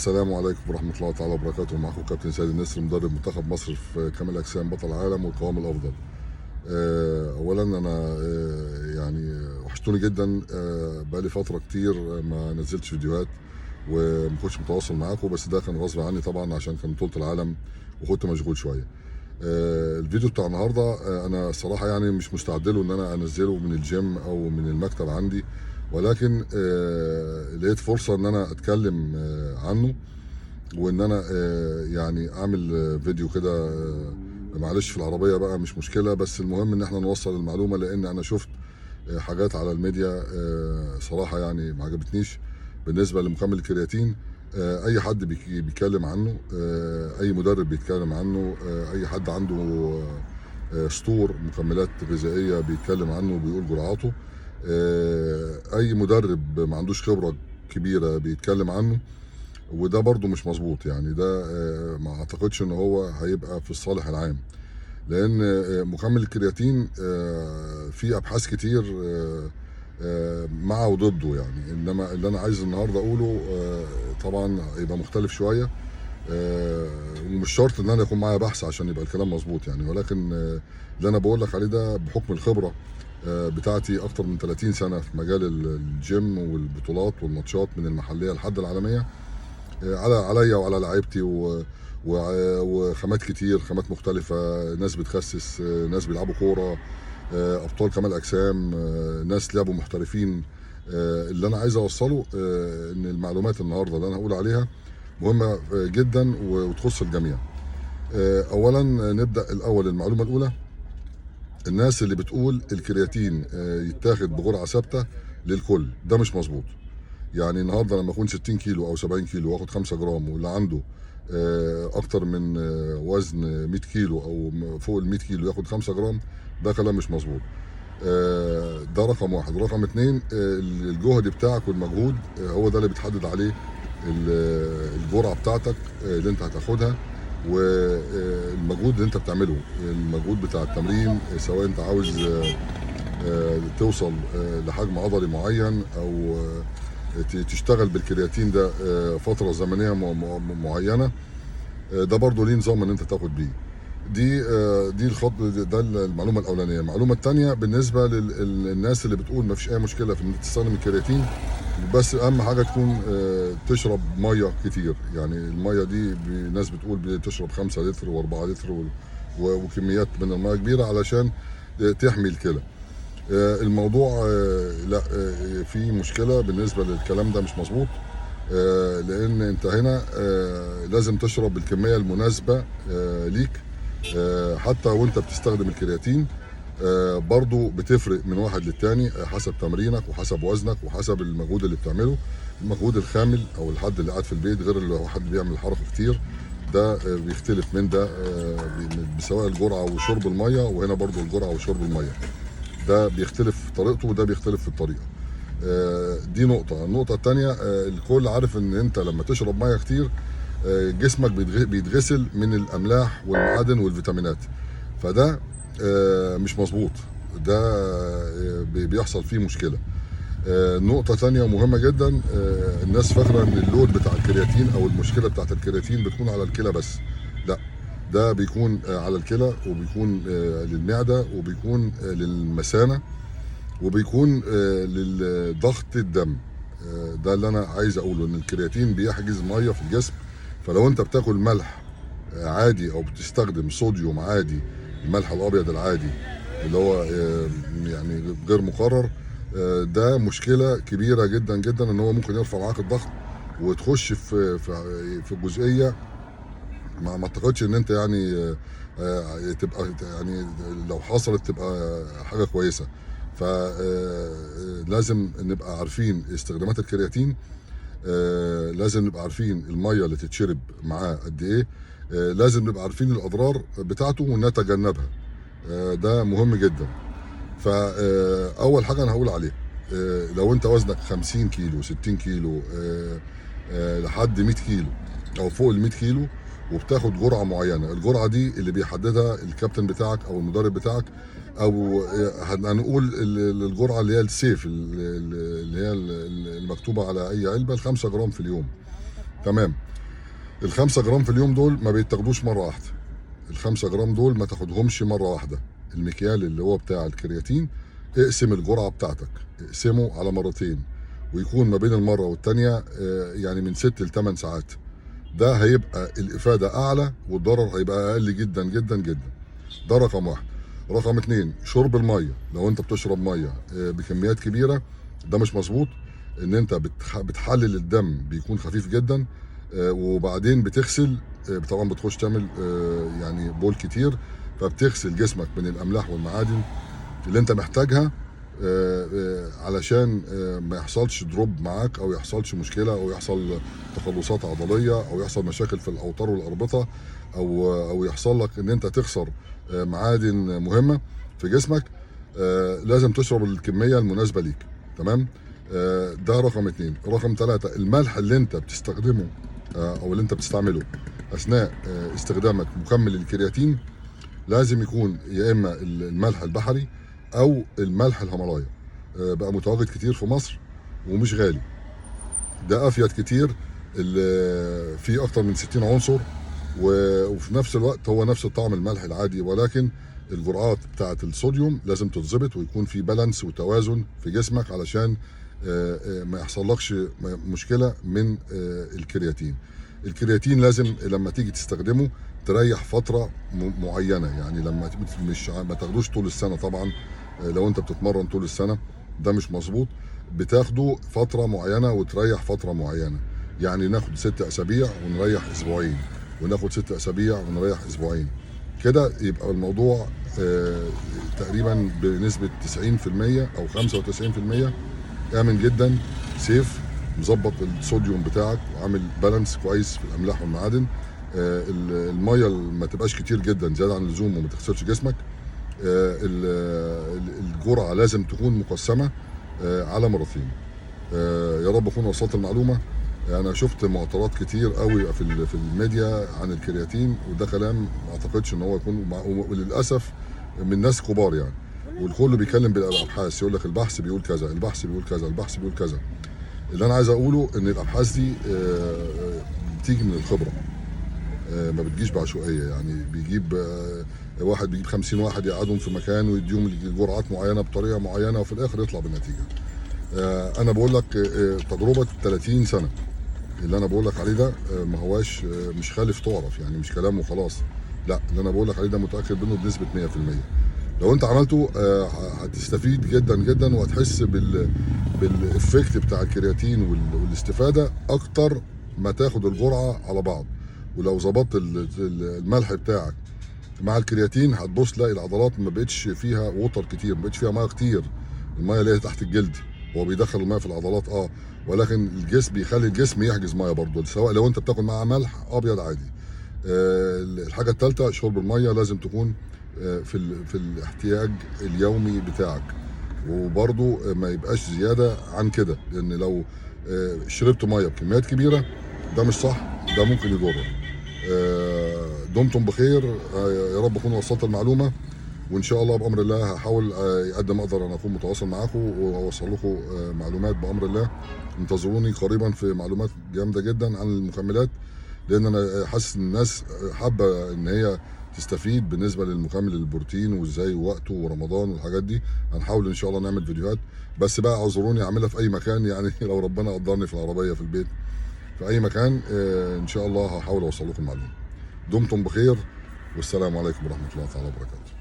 السلام عليكم ورحمة الله تعالى وبركاته. معكم كابتن سيد النسر مدرب منتخب مصر في كمال أجسام بطل العالم والقوام الأفضل. أولا أنا يعني وحشتوني جدا. بقالي فترة كتير ما نزلتش فيديوهات وما كنتش متواصل معاكم، بس ده كان غصب عني طبعا عشان كان بطولة العالم وكنت مشغول شوية. الفيديو بتاع النهارده انا الصراحه يعني مش مستعد له ان انا انزله من الجيم او من المكتب عندي، ولكن لقيت فرصه ان انا اتكلم عنه، وان انا يعني اعمل فيديو كده. معلش في العربيه بقى مش مشكله، بس المهم ان احنا نوصل المعلومه، لان انا شفت حاجات على الميديا صراحه يعني ما عجبتنيش بالنسبه لمكمل الكرياتين. اي حد بيتكلم عنه، اي مدرب بيتكلم عنه، اي حد عنده ستور مكملات غذائيه بيتكلم عنه وبيقول جرعاته، اي مدرب ما عندوش خبره كبيره بيتكلم عنه، وده برضو مش مظبوط. يعني ده ما اعتقدش ان هو هيبقى في الصالح العام، لان مكمل الكرياتين في ابحاث كتير مع وضده يعني. انما اللي انا عايز النهارده اقوله طبعا يبقى مختلف شويه، ومش شرط ان انا يكون معايا بحث عشان يبقى الكلام مظبوط يعني، ولكن اللي انا بقول لك عليه ده بحكم الخبره بتاعتي اكتر من 30 سنه في مجال الجيم والبطولات والماتشات من المحليه لحد العالميه، عليا وعلى لعيبتي وخامات كتير، خامات مختلفه، ناس بتخسس، ناس بيلعبوا كوره، ابطال كمال اجسام، ناس لعبوا محترفين. اللي انا عايز اوصله ان المعلومات النهارده اللي انا هقول عليها مهمه جدا وتخص الجميع. اولا نبدا الاول المعلومه الاولى. الناس اللي بتقول الكرياتين يتاخد بجرعه ثابته للكل، ده مش مظبوط. يعني النهارده لما اكون 60 كيلو او 70 كيلو واخد 5 جرام، واللي عنده اكتر من وزن 100 كيلو او فوق ال 100 كيلو ياخد 5 جرام، ده كلام مش مظبوط. ده رقم واحد. رقم اتنين، الجهد بتاعك والمجهود هو ده اللي بتحدد عليه الجرعه بتاعتك اللي انت هتاخدها، والمجهود اللي انت بتعمله، المجهود بتاع التمرين، سواء انت عاوز توصل لحجم عضلي معين، او تشتغل بالكرياتين ده فتره زمنيه معينه، ده برضه ليه نظام ان انت تاخد بيه. دي الخط ده المعلومه الاولانيه. المعلومه الثانيه بالنسبه للناس اللي بتقول ما فيش اي مشكله في ان انت تستخدم الكرياتين، بس اهم حاجه تكون تشرب ميه كتير. يعني الميه دي ناس بتقول بتشرب 5 لتر و4 لتر وكميات من الميه كبيره علشان تحمي الكلى. الموضوع لا، في مشكله بالنسبه للكلام ده، مش مظبوط. لان انت هنا لازم تشرب الكميه المناسبه ليك. حتى وانت بتستخدم الكرياتين برضو بتفرق من واحد للتاني، حسب تمرينك وحسب وزنك وحسب المجهود اللي بتعمله. المجهود الخامل او الحد اللي قاعد في البيت غير اللي حد بيعمل حركه كتير، ده بيختلف من ده بسواء الجرعه وشرب الميه، وهنا برضو الجرعه وشرب الميه ده بيختلف في طريقته وده بيختلف في الطريقه. دي نقطه. النقطه الثانيه، الكل عارف ان انت لما تشرب ميه كتير جسمك بيتغسل من الاملاح والمعادن والفيتامينات، فده مش مظبوط. ده بيحصل فيه مشكله. نقطه ثانيه مهمه جدا، الناس فاكره ان اللود بتاع الكرياتين او المشكله بتاعت الكرياتين بتكون على الكلى بس. لا، ده بيكون على الكلى، وبيكون للمعده، وبيكون للمثانه، وبيكون لضغط الدم. ده اللي انا عايز اقوله، ان الكرياتين بيحجز ميه في الجسم. فلو انت بتاكل ملح عادي او بتستخدم صوديوم عادي، الملح الابيض العادي اللي هو يعني غير مقرر، ده مشكله كبيره جدا جدا، ان هو ممكن يرفع معاك الضغط وتخش في جزئيه ما اعتقدش ان انت يعني تبقى يعني لو حصلت تبقى حاجه كويسه. فلازم نبقى عارفين استخدامات الكرياتين، لازم نبقى عارفين الميه اللي تتشرب معاه قد ايه، لازم نبقى عارفين الاضرار بتاعته ونتجنبها. ده مهم جدا. فاول حاجه انا هقول عليها، لو انت وزنك 50 كيلو 60 كيلو لحد 100 كيلو او فوق ال 100 كيلو، وبتاخد جرعه معينه، الجرعه دي اللي بيحددها الكابتن بتاعك او المدرب بتاعك، او هنقول الجرعه اللي هي السيف، اللي هي المكتوبه على اي علبه، ال 5 جرام في اليوم. تمام. ال5 جرام في اليوم دول ما بيتاخدوش مره واحده. ال5 جرام دول ما تاخدهمش مره واحده. المكيال اللي هو بتاع الكرياتين اقسم الجرعه بتاعتك، اقسمه على مرتين، ويكون ما بين المره والتانيه يعني من 6 ل 8 ساعات. ده هيبقى الافاده اعلى والضرر هيبقى اقل جدا جدا جدا. ده رقم واحد. رقم اتنين، شرب الميه. لو انت بتشرب ميه بكميات كبيره ده مش مظبوط. ان انت بتحلل الدم بيكون خفيف جدا، وبعدين بتغسل، طبعا بتخش تعمل يعني بول كتير، فبتغسل جسمك من الاملاح والمعادن اللي انت محتاجها علشان ما يحصلش دروب معاك، او يحصلش مشكله، او يحصل تقلصات عضليه، او يحصل مشاكل في الاوتار والاربطه، او يحصل لك ان انت تخسر معادن مهمه في جسمك. لازم تشرب الكميه المناسبه ليك. تمام. ده رقم اتنين. رقم ثلاثة، الملح اللي انت بتستخدمه او اللي انت بتستعمله اثناء استخدامك مكمل الكرياتين لازم يكون يا اما الملح البحري او الملح الهيمالايا. بقى متواجد كتير في مصر ومش غالي. ده افيد كتير، فيه اكتر من 60 عنصر، وفي نفس الوقت هو نفس طعم الملح العادي، ولكن الجرعات بتاعه الصوديوم لازم تتظبط، ويكون في بالانس وتوازن في جسمك علشان ما يحصلكش مشكله من الكرياتين. الكرياتين لازم لما تيجي تستخدمه تريح فتره معينه، يعني لما مش ما تاخدوش طول السنه طبعا. لو انت بتتمرن طول السنه ده مش مظبوط. بتاخده فتره معينه وتريح فتره معينه، يعني ناخد 6 اسابيع ونريح اسبوعين، وناخد 6 اسابيع ونريح اسبوعين. كده يبقى الموضوع تقريبا بنسبه 90% او 95% امن جدا، سيف، مظبط الصوديوم بتاعك وعامل بالانس كويس في الاملاح والمعادن. الميه ما تبقاش كتير جدا زياده عن اللزوم وما تغسلش جسمك. الجرعه لازم تكون مقسمه على مرتين. يا رب اكون وصلت المعلومه. انا شفت معطرات كتير قوي في الميديا عن الكرياتين، وده كلام ما اعتقدش ان هو يكون، وللاسف من ناس كبار يعني، والكل بيتكلم بالابحاث، يقول لك البحث بيقول كذا، البحث بيقول كذا، البحث بيقول كذا. اللي انا عايز اقوله ان الابحاث دي بتيجي من الخبره، ما بتجيش بعشوائيه. يعني بيجيب واحد بيجيب 50 واحد يقعدهم في مكان ويديهم جرعات معينه بطريقه معينه، وفي الاخر يطلع بالنتيجه. انا بقول لك تجربه 30 سنه اللي انا بقول لك عليه ده ما هواش مش خالف تعرف، يعني مش كلام وخلاص. لا، اللي انا بقول لك عليه ده متاكد منه بنسبه 100%. لو انت عملته هتستفيد جدا جدا، وهتحس بالافكت بتاع الكرياتين والاستفاده اكتر ما تاخد الجرعه على بعض. ولو ظبطت الملح بتاعك مع الكرياتين هتبص تلاقي العضلات ما بقتش فيها ووتر كتير، ما بقتش فيها ميه كتير. الميه اللي هي تحت الجلد هو بيدخل الميه في العضلات ولكن الجسم بيخلي الجسم يحجز ميه برضه، سواء لو انت بتاخد معاه ملح ابيض عادي. الحاجه الثالثه، شرب الميه لازم تكون في الاحتياج اليومي بتاعك، وبرضه ما يبقاش زياده عن كده، لان لو شربت ميه بكميات كبيره ده مش صح، ده ممكن يضرك. دمتم بخير. يا رب اكون وصلت المعلومه، وان شاء الله بامر الله هحاول قد ما اقدر انا اكون متواصل معاكم واوصل لكم معلومات بامر الله. انتظروني قريبا في معلومات جامده جدا عن المكملات، لان انا حاسس ان الناس حابه ان هي تستفيد بالنسبه للمكمل البروتين وازاي وقته ورمضان والحاجات دي. هنحاول ان شاء الله نعمل فيديوهات، بس بقى اعذروني اعملها في اي مكان، يعني لو ربنا قدرني في العربيه في البيت في اي مكان ان شاء الله هحاول اوصل لكم المعلومه. دمتم بخير، والسلام عليكم ورحمه الله تعالى وبركاته.